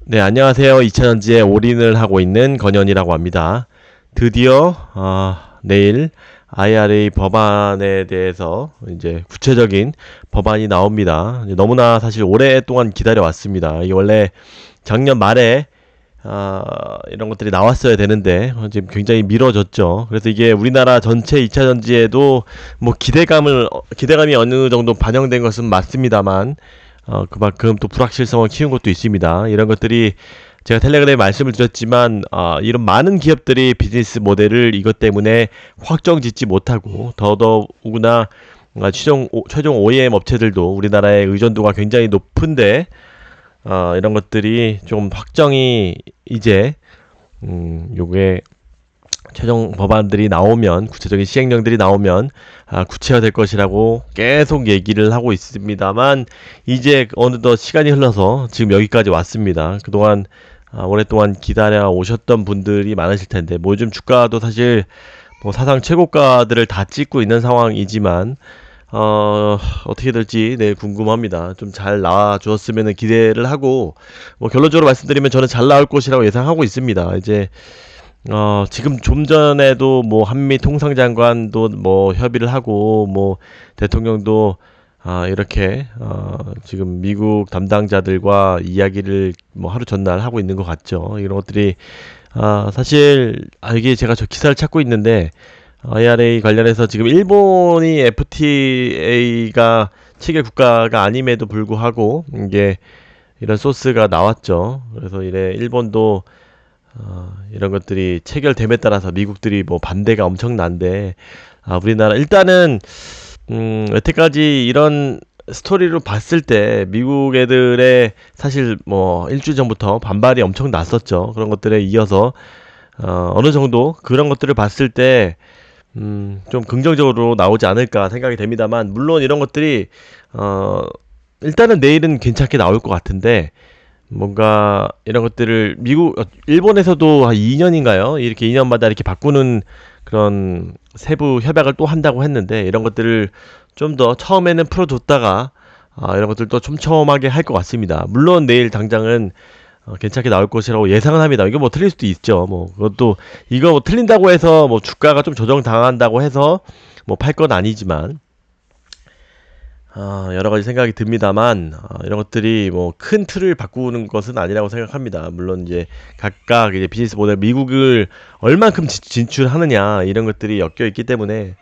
네, 안녕하세요. 2차전지에 올인을 하고 있는 건현이라고 합니다. 드디어 내일 IRA 법안에 대해서 이제 구체적인 법안이 나옵니다. 이제 너무나 사실 오랫동안 기다려 왔습니다. 이게 원래 작년 말에 이런 것들이 나왔어야 되는데 지금 굉장히 미뤄졌죠. 그래서 이게 우리나라 전체 2차전지에도 뭐 기대감이 어느 정도 반영된 것은 맞습니다만 그만큼 또 불확실성을 키운 것도 있습니다. 이런 것들이 제가 텔레그램에 말씀을 드렸지만 이런 많은 기업들이 비즈니스 모델을 이것 때문에 확정 짓지 못하고 더더구나 최종 OEM 업체들도 우리나라의 의존도가 굉장히 높은데 이런 것들이 좀 확정이 이제 요게 최종 법안들이 나오면 구체적인 시행령들이 나오면 구체화될 것이라고 계속 얘기를 하고 있습니다만 이제 어느덧 시간이 흘러서 지금 여기까지 왔습니다. 그동안 오랫동안 기다려 오셨던 분들이 많으실 텐데 뭐 요즘 주가도 사실 뭐 사상 최고가들을 다 찍고 있는 상황이지만 어떻게 될지 내일 궁금합니다. 좀 잘 나와 주었으면 기대를 하고 뭐 결론적으로 말씀드리면 저는 잘 나올 것이라고 예상하고 있습니다. 이제 지금 좀 전에도 뭐 한미 통상장관도 뭐 협의를 하고 뭐 대통령도 이렇게 지금 미국 담당자들과 이야기를 뭐 하루 전날 하고 있는 것 같죠. 이런 것들이 사실 이게 제가 저 기사를 찾고 있는데 IRA 관련해서 지금 일본이 FTA가 체결 국가가 아님에도 불구하고 이게 이런 소스가 나왔죠. 그래서 이래 일본도 이런 것들이 체결됨에 따라서 미국들이 뭐 반대가 엄청난데 우리나라 일단은 여태까지 이런 스토리로 봤을 때 미국 애들의 사실 뭐 일주일 전부터 반발이 엄청 났었죠. 그런 것들에 이어서 어느 정도 그런 것들을 봤을 때 좀 긍정적으로 나오지 않을까 생각이 됩니다만 물론 이런 것들이 일단은 내일은 괜찮게 나올 것 같은데 뭔가 이런 것들을 일본에서도 한 2년인가요? 이렇게 2년마다 이렇게 바꾸는 그런 세부 협약을 또 한다고 했는데 이런 것들을 좀 더 처음에는 풀어줬다가 이런 것들도 촘촘하게 할 것 같습니다. 물론 내일 당장은 괜찮게 나올 것이라고 예상은 합니다. 이거 뭐 틀릴 수도 있죠. 뭐 그것도 이거 뭐 틀린다고 해서 뭐 주가가 좀 조정 당한다고 해서 뭐 팔 건 아니지만 여러 가지 생각이 듭니다만, 이런 것들이 뭐 큰 틀을 바꾸는 것은 아니라고 생각합니다. 물론 이제 각각 이제 비즈니스 모델 미국을 얼만큼 진출하느냐, 이런 것들이 엮여 있기 때문에,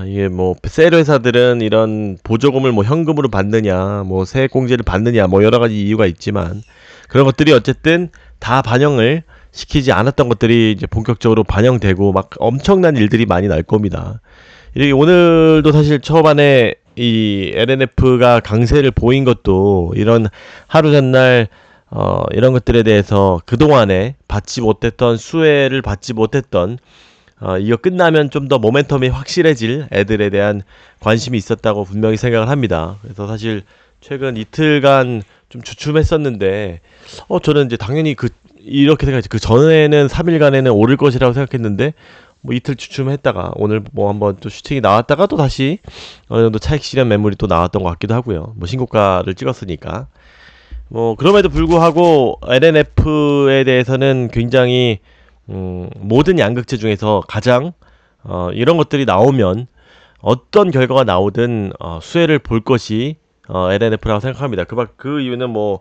이게 뭐, 셀 회사들은 이런 보조금을 뭐 현금으로 받느냐, 뭐 세액공제를 받느냐, 뭐 여러 가지 이유가 있지만, 그런 것들이 어쨌든 다 반영을 시키지 않았던 것들이 이제 본격적으로 반영되고 막 엄청난 일들이 많이 날 겁니다. 이렇게 오늘도 사실 초반에 이 LNF가 강세를 보인 것도 이런 하루 전날 이런 것들에 대해서 그동안에 받지 못했던 수혜를 받지 못했던 이거 끝나면 좀 더 모멘텀이 확실해질 애들에 대한 관심이 있었다고 분명히 생각을 합니다. 그래서 사실 최근 이틀간 좀 주춤했었는데 저는 이제 당연히 이렇게 생각했지. 그 전에는 3일간에는 오를 것이라고 생각했는데 뭐 이틀 주춤했다가 오늘 뭐 한번 또 슈팅이 나왔다가 또 다시 어느 정도 차익 실현 매물이 또 나왔던 것 같기도 하고요. 뭐 신고가를 찍었으니까. 뭐 그럼에도 불구하고 LNF에 대해서는 굉장히 모든 양극재 중에서 가장 이런 것들이 나오면 어떤 결과가 나오든 수혜를 볼 것이 LNF라고 생각합니다. 그 이유는 뭐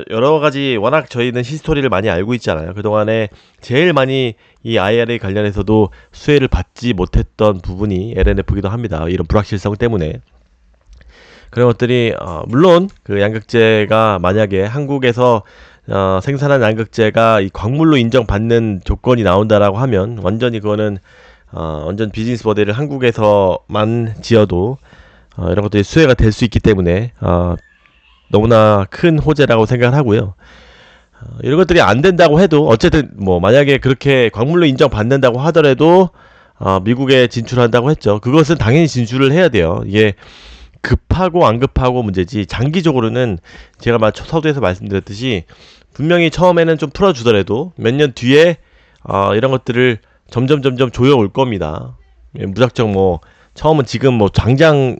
여러 가지 워낙 저희는 히스토리를 많이 알고 있잖아요. 그동안에 제일 많이 이 IRA 관련해서도 수혜를 받지 못했던 부분이 LNF이기도 합니다. 이런 불확실성 때문에. 그런 것들이 물론 그 양극재가 만약에 한국에서 생산한 양극재가 이 광물로 인정받는 조건이 나온다라고 하면 완전히 그거는 완전 비즈니스 모델을 한국에서만 지어도 이런 것들이 수혜가 될 수 있기 때문에 너무나 큰 호재라고 생각을 하고요. 이런 것들이 안 된다고 해도 어쨌든 뭐 만약에 그렇게 광물로 인정받는다고 하더라도 미국에 진출한다고 했죠. 그것은 당연히 진출을 해야 돼요. 이게 급하고 안 급하고 문제지 장기적으로는 제가 서두에서 말씀드렸듯이 분명히 처음에는 좀 풀어주더라도 몇 년 뒤에 이런 것들을 점점 조여올 겁니다. 무작정 뭐 처음은 지금 뭐 당장은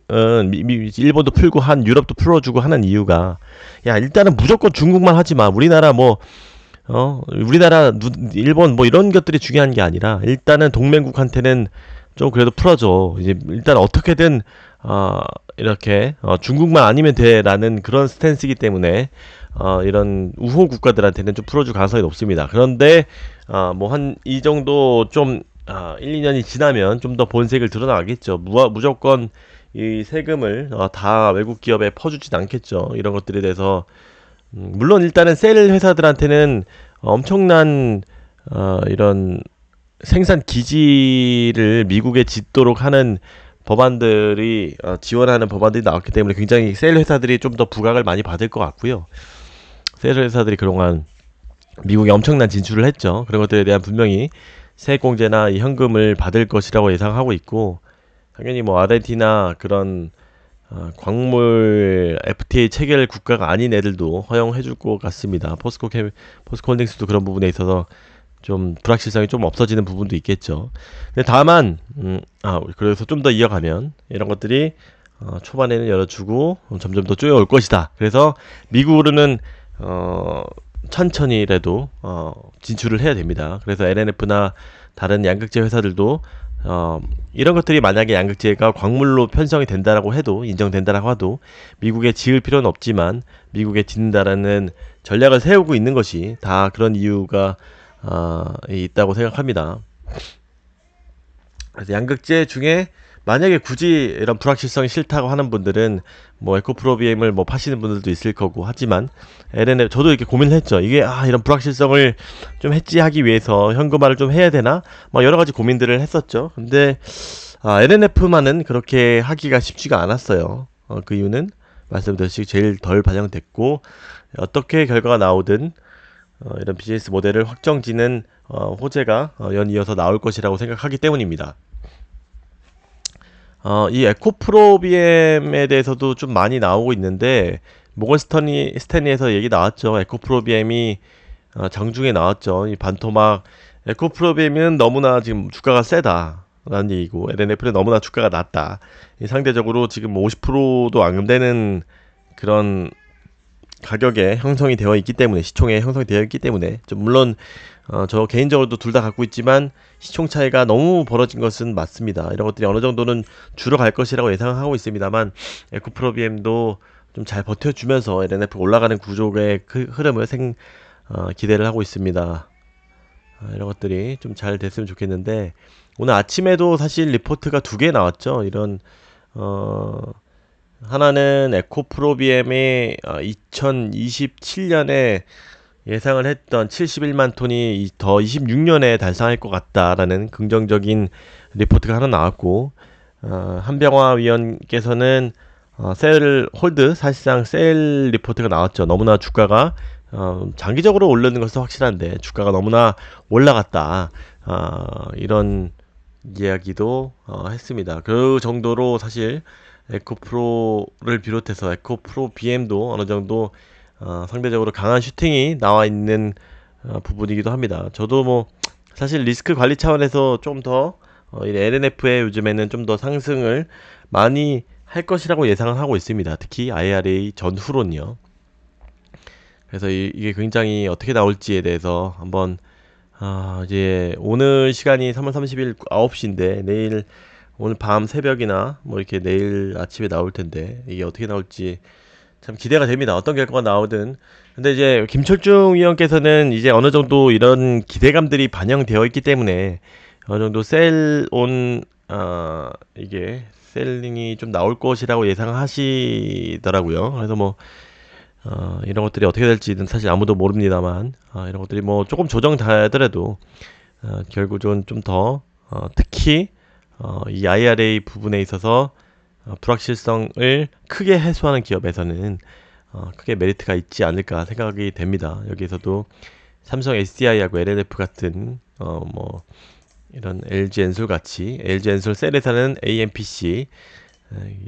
일본도 풀고 한 유럽도 풀어주고 하는 이유가 야 일단은 무조건 중국만 하지 마. 우리나라 뭐 우리나라 일본 뭐 이런 것들이 중요한 게 아니라 일단은 동맹국한테는 좀 그래도 풀어줘. 이제 일단 어떻게든 어 이렇게 중국만 아니면 돼라는 그런 스탠스이기 때문에 이런 우호 국가들한테는 좀 풀어줄 가능성이 높습니다. 그런데 뭐 한 이 정도 좀 1, 2년이 지나면 좀 더 본색을 드러나겠죠. 무조건 이 세금을 다 외국 기업에 퍼주진 않겠죠. 이런 것들에 대해서 물론 일단은 셀 회사들한테는 엄청난 이런 생산 기지를 미국에 짓도록 하는 법안들이 지원하는 법안들이 나왔기 때문에 굉장히 셀 회사들이 좀 더 부각을 많이 받을 것 같고요. 셀 회사들이 그동안 미국에 엄청난 진출을 했죠. 그런 것들에 대한 분명히 세액공제나 이 현금을 받을 것이라고 예상하고 있고 당연히 뭐 아르헨티나 그런 광물 FTA 체결 국가가 아닌 애들도 허용해 줄 것 같습니다. 포스코홀딩스도 그런 부분에 있어서 좀 불확실성이 좀 없어지는 부분도 있겠죠. 근데 다만 그래서 좀 더 이어가면 이런 것들이 초반에는 열어주고 점점 더 쪼여올 것이다. 그래서 미국으로는 천천히라도 진출을 해야 됩니다. 그래서 LNF나 다른 양극재 회사들도 이런 것들이 만약에 양극재가 광물로 편성이 된다라고 해도 인정된다라고 해도 미국에 지을 필요는 없지만 미국에 짓는다라는 전략을 세우고 있는 것이 다 그런 이유가 있다고 생각합니다. 그래서 양극재 중에 만약에 굳이 이런 불확실성이 싫다고 하는 분들은 뭐 에코프로비엠을 뭐 파시는 분들도 있을 거고 하지만 LNF 저도 이렇게 고민을 했죠. 이게 이런 불확실성을 좀 해지하기 위해서 현금화를 좀 해야 되나? 막 여러 가지 고민들을 했었죠. 근데 LNF만은 그렇게 하기가 쉽지가 않았어요. 그 이유는 말씀드렸듯이 제일 덜 반영됐고 어떻게 결과가 나오든 이런 비즈니스 모델을 확정지는 호재가 연이어서 나올 것이라고 생각하기 때문입니다. 이 에코프로비엠에 대해서도 좀 많이 나오고 있는데 모건 스탠리에서 얘기 나왔죠. 에코프로비엠이 장중에 나왔죠. 이 반토막 에코프로비엠은 너무나 지금 주가가 세다라는 얘기고 LNF는 너무나 주가가 낮다. 상대적으로 지금 50%도 안 되는 그런 가격에 형성이 되어 있기 때문에 시총에 형성이 되어 있기 때문에 좀 물론 저 개인적으로도 둘 다 갖고 있지만 시총 차이가 너무 벌어진 것은 맞습니다. 이런 것들이 어느 정도는 줄어갈 것이라고 예상하고 있습니다만 에코프로비엠도 좀 잘 버텨주면서 LNF 올라가는 구조의 흐름을 기대를 하고 있습니다. 이런 것들이 좀 잘 됐으면 좋겠는데 오늘 아침에도 사실 리포트가 두 개 나왔죠. 이런 하나는 에코프로비엠이 2027년에 예상을 했던 71만 톤이 더 26년에 달성할 것 같다라는 긍정적인 리포트가 하나 나왔고 한병화 위원께서는 셀 홀드 사실상 셀 리포트가 나왔죠. 너무나 주가가 장기적으로 오르는 것은 확실한데 주가가 너무나 올라갔다 이런 이야기도 했습니다. 그 정도로 사실 에코프로를 비롯해서 에코프로 BM도 어느 정도 상대적으로 강한 슈팅이 나와 있는 부분이기도 합니다. 저도 뭐 사실 리스크 관리 차원에서 좀 더 LNF에 요즘에는 좀 더 상승을 많이 할 것이라고 예상을 하고 있습니다. 특히 IRA 전후론요. 그래서 이게 굉장히 어떻게 나올지에 대해서 한번 이제 오늘 시간이 3월 30일 9시인데 내일 오늘 밤 새벽이나 뭐 이렇게 내일 아침에 나올 텐데 이게 어떻게 나올지 참 기대가 됩니다. 어떤 결과가 나오든. 근데 이제 김철중 위원께서는 이제 어느 정도 이런 기대감들이 반영되어 있기 때문에 어느 정도 이게 셀링이 좀 나올 것이라고 예상하시더라고요. 그래서 뭐 이런 것들이 어떻게 될지는 사실 아무도 모릅니다만 이런 것들이 뭐 조금 조정되더라도 결국은 좀 더 특히 이 IRA 부분에 있어서 불확실성을 크게 해소하는 기업에서는 크게 메리트가 있지 않을까 생각이 됩니다. 여기에서도 삼성 SDI하고 LNF 같은 뭐 이런 LG 엔솔 같이 LG 엔솔 셀에서는 AMPC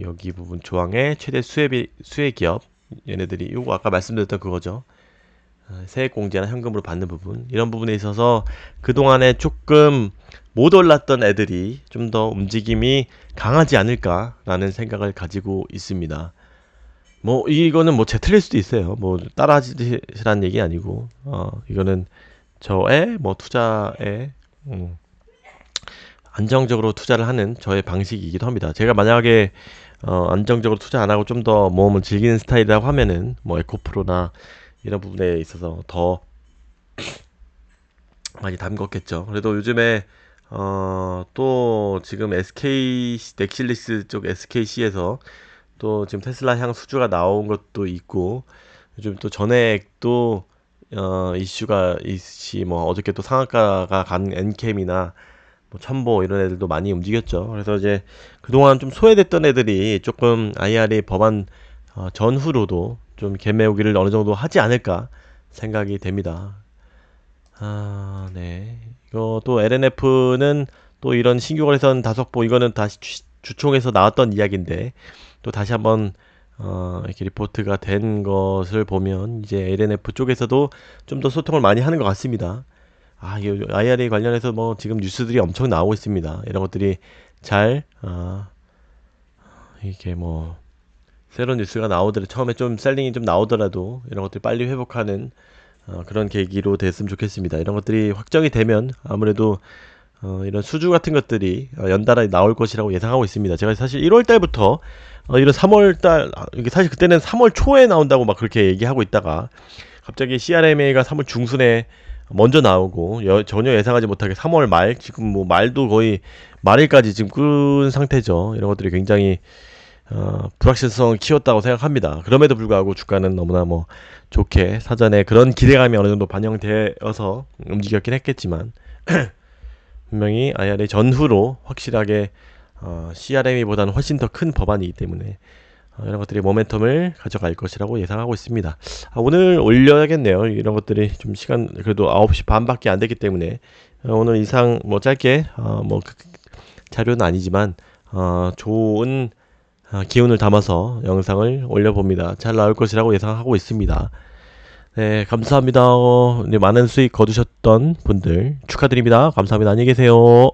여기 부분 조항의 최대 수혜 기업 얘네들이 요거 아까 말씀드렸던 그거죠. 세액공제나 현금으로 받는 부분, 이런 부분에 있어서 그동안에 조금 못 올랐던 애들이 좀 더 움직임이 강하지 않을까라는 생각을 가지고 있습니다. 뭐 이거는 뭐 제 틀릴 수도 있어요. 뭐 따라하시라는 얘기 아니고, 이거는 저의 뭐 투자에 안정적으로 투자를 하는 저의 방식이기도 합니다. 제가 만약에 안정적으로 투자 안 하고 좀 더 모험을 즐기는 스타일이라고 하면은 뭐 에코프로나 이런 부분에 있어서 더 많이 담궜겠죠. 그래도 요즘에 또 지금 SK 넥실리스 쪽 SKC에서 또 지금 테슬라 향 수주가 나온 것도 있고, 요즘 또 전액도 이슈가 있이, 뭐 어저께 또 상한가가 간 엔캠이나 뭐 첨보 이런 애들도 많이 움직였죠. 그래서 이제 그동안 좀 소외됐던 애들이 조금 IRA 법안 전후로도 좀 개매우기를 어느 정도 하지 않을까 생각이 됩니다. 네. 이거 또 LNF는 또 이런 신규 거래선 다섯보, 이거는 다시 주총에서 나왔던 이야기인데 또 다시 한번 이렇게 리포트가 된 것을 보면 이제 LNF 쪽에서도 좀 더 소통을 많이 하는 것 같습니다. 이 IRA 관련해서 뭐 지금 뉴스들이 엄청 나오고 있습니다. 이런 것들이 잘 이게 뭐 새로운 뉴스가 나오더라도, 처음에 좀 셀링이 좀 나오더라도 이런 것들 빨리 회복하는 그런 계기로 됐으면 좋겠습니다. 이런 것들이 확정이 되면 아무래도 이런 수주 같은 것들이 연달아 나올 것이라고 예상하고 있습니다. 제가 사실 1월 달부터 이런 3월 달, 이게 사실 그때는 3월 초에 나온다고 막 그렇게 얘기하고 있다가 갑자기 CRMA가 3월 중순에 먼저 나오고 전혀 예상하지 못하게 3월 말, 지금 뭐 말도 거의 말일까지 지금 끈 상태죠. 이런 것들이 굉장히 불확실성을 키웠다고 생각합니다. 그럼에도 불구하고 주가는 너무나 뭐 좋게 사전에 그런 기대감이 어느 정도 반영되어서 움직였긴 했겠지만 분명히 IRA 전후로 확실하게 CRM보다는 훨씬 더 큰 법안이기 때문에 이런 것들이 모멘텀을 가져갈 것이라고 예상하고 있습니다. 오늘 올려야겠네요. 이런 것들이 좀 시간 그래도 9시 반밖에 안 됐기 때문에 오늘 이상 뭐 짧게 자료는 아니지만 좋은 기운을 담아서 영상을 올려봅니다. 잘 나올 것이라고 예상하고 있습니다. 네, 감사합니다. 네, 많은 수익 거두셨던 분들 축하드립니다. 감사합니다. 안녕히 계세요.